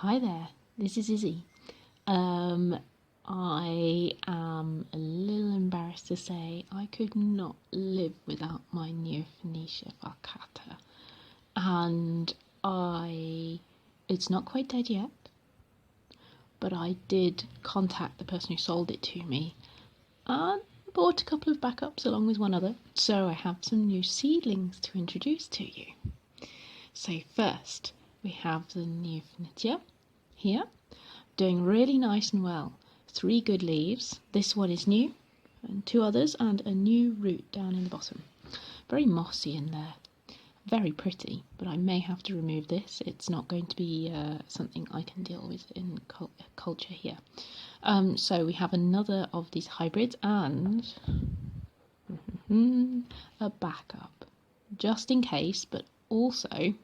Hi there, this is Izzy. I am a little embarrassed to say I could not live without my Neofinetia falcata. And it's not quite dead yet, but I did contact the person who sold it to me and bought a couple of backups along with one other. So I have some new seedlings to introduce to you. So first, we have the Neofinetia here, doing really nice and well. 3 good leaves. This one is new, and 2 others, and a new root down in the bottom. Very mossy in there. Very pretty, but I may have to remove this. It's not going to be something I can deal with in culture here. So we have another of these hybrids and a backup, just in case, but also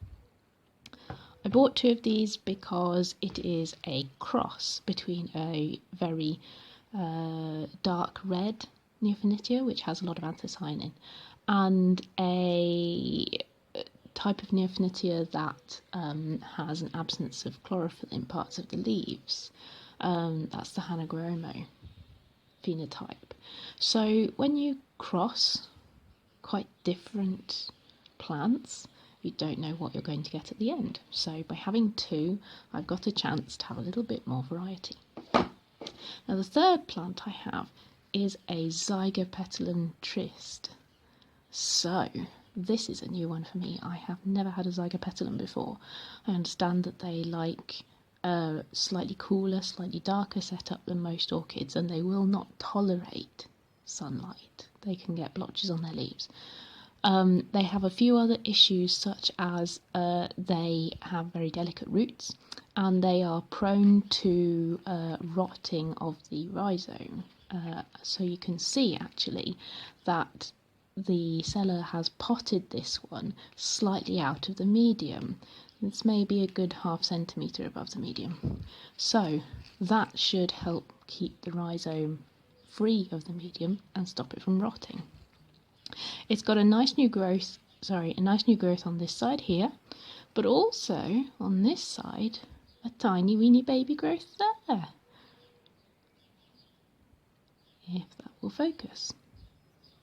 I bought 2 of these because it is a cross between a very dark red Neofinetia, which has a lot of anthocyanin, and a type of Neofinetia that has an absence of chlorophyll in parts of the leaves. That's the Hanagromo phenotype. So when you cross quite different plants, you don't know what you're going to get at the end. So by having 2, I've got a chance to have a little bit more variety. Now the third plant I have is a Zygopetalum triste. So this is a new one for me. I have never had a Zygopetalum before. I understand that they like a slightly cooler, slightly darker setup than most orchids, and they will not tolerate sunlight. They can get blotches on their leaves. They have a few other issues, such as they have very delicate roots and they are prone to rotting of the rhizome. So you can see actually that the seller has potted this one slightly out of the medium. This may be a good ½ centimetre above the medium. So that should help keep the rhizome free of the medium and stop it from rotting. It's got a nice new growth on this side here, but also on this side a tiny weeny baby growth there. If that will focus.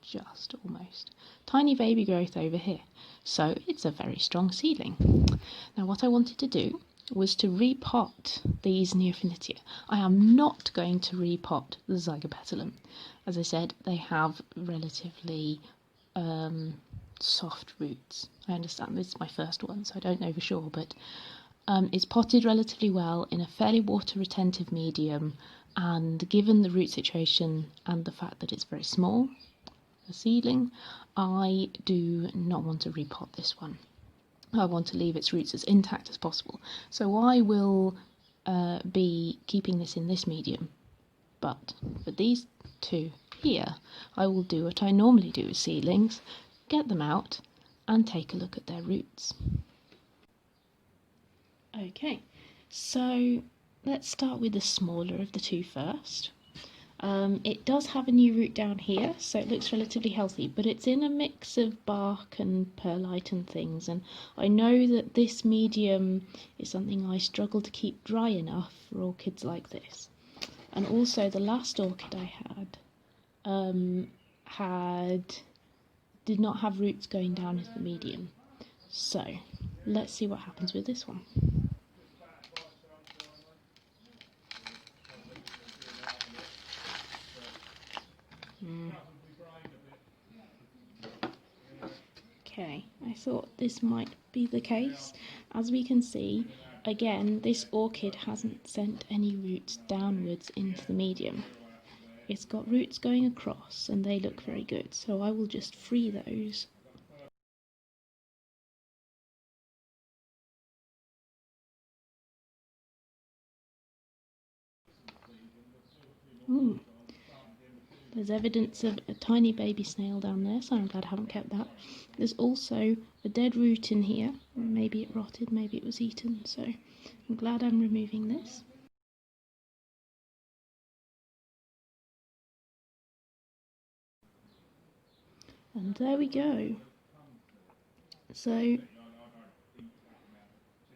Just almost. Tiny baby growth over here. So it's a very strong seedling. Now what I wanted to do was to repot these Neofinetia. I am not going to repot the Zygopetalum. As I said, they have relatively soft roots. I understand this is my first one, so I don't know for sure, but it's potted relatively well in a fairly water retentive medium, and given the root situation and the fact that it's very small, a seedling, I do not want to repot this one. I want to leave its roots as intact as possible. So I will be keeping this in this medium, but for these 2 here, I will do what I normally do with seedlings, get them out and take a look at their roots. Okay, so let's start with the smaller of the 2 first. It does have a new root down here, so it looks relatively healthy, but it's in a mix of bark and perlite and things, and I know that this medium is something I struggle to keep dry enough for orchids like this. And also the last orchid I had did not have roots going down into the medium. So let's see what happens with this one. Okay, I thought this might be the case. As we can see, again, this orchid hasn't sent any roots downwards into the medium. It's got roots going across and they look very good, so I will just free those. There's evidence of a tiny baby snail down there, so I'm glad I haven't kept that. There's also a dead root in here. Maybe it rotted, maybe it was eaten, so I'm glad I'm removing this. And there we go. So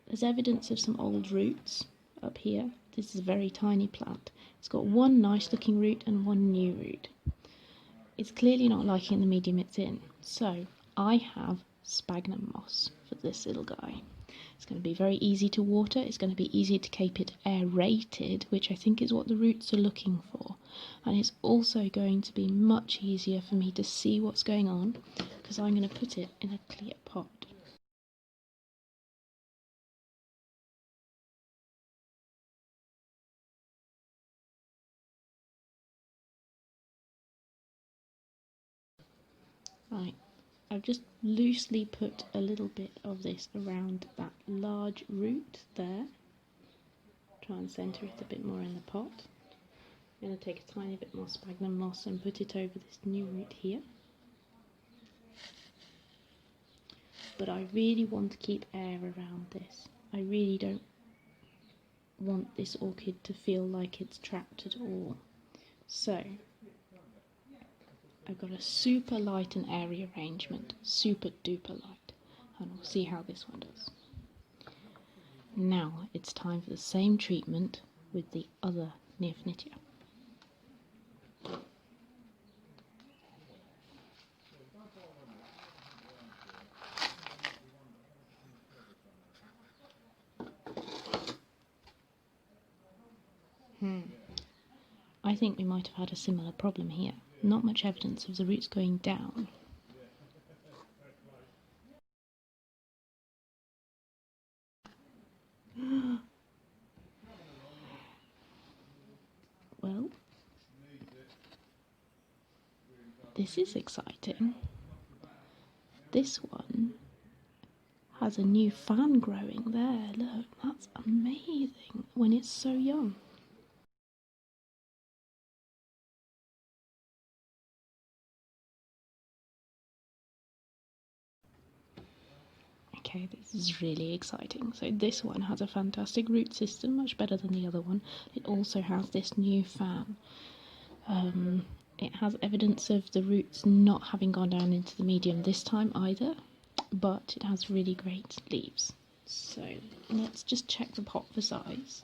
there's evidence of some old roots. up here, this is a very tiny plant. It's got one nice looking root and one new root. It's clearly not liking the medium it's in, so I have sphagnum moss for this little guy. It's going to be very easy to water, it's going to be easy to keep it aerated, which I think is what the roots are looking for. And it's also going to be much easier for me to see what's going on, because I'm going to put it in a clear pot. Right, I've just loosely put a little bit of this around that large root there. Try and centre it a bit more in the pot. I'm going to take a tiny bit more sphagnum moss and put it over this new root here. But I really want to keep air around this. I really don't want this orchid to feel like it's trapped at all. So I've got a super light and airy arrangement, super duper light, and we'll see how this one does. Now it's time for the same treatment with the other Neofinetia. I think we might have had a similar problem here. Not much evidence of the roots going down. Well, this is exciting. This one has a new fan growing there. Look, that's amazing when it's so young. Okay, this is really exciting. So this one has a fantastic root system, much better than the other one. It also has this new fan. It has evidence of the roots not having gone down into the medium this time either, but it has really great leaves. So let's just check the pot for size.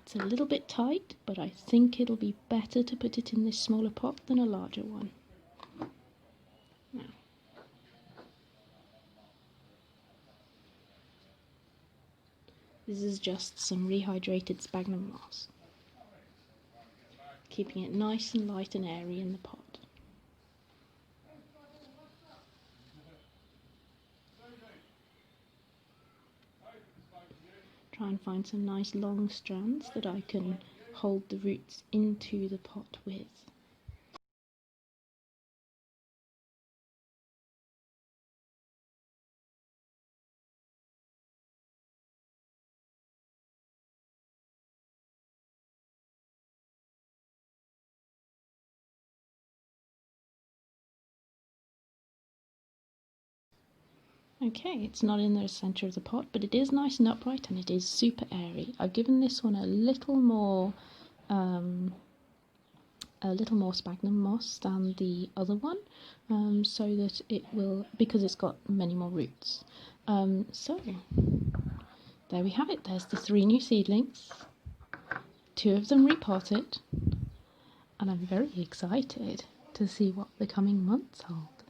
It's a little bit tight, but I think it'll be better to put it in this smaller pot than a larger one. Now, this is just some rehydrated sphagnum moss, keeping it nice and light and airy in the pot. Try and find some nice long strands that I can hold the roots into the pot with. Okay, it's not in the centre of the pot, but it is nice and upright and it is super airy. I've given this one a little more sphagnum moss than the other one, so that it will, because it's got many more roots. So there we have it. There's the 3 new seedlings, 2 of them repotted, and I'm very excited to see what the coming months hold.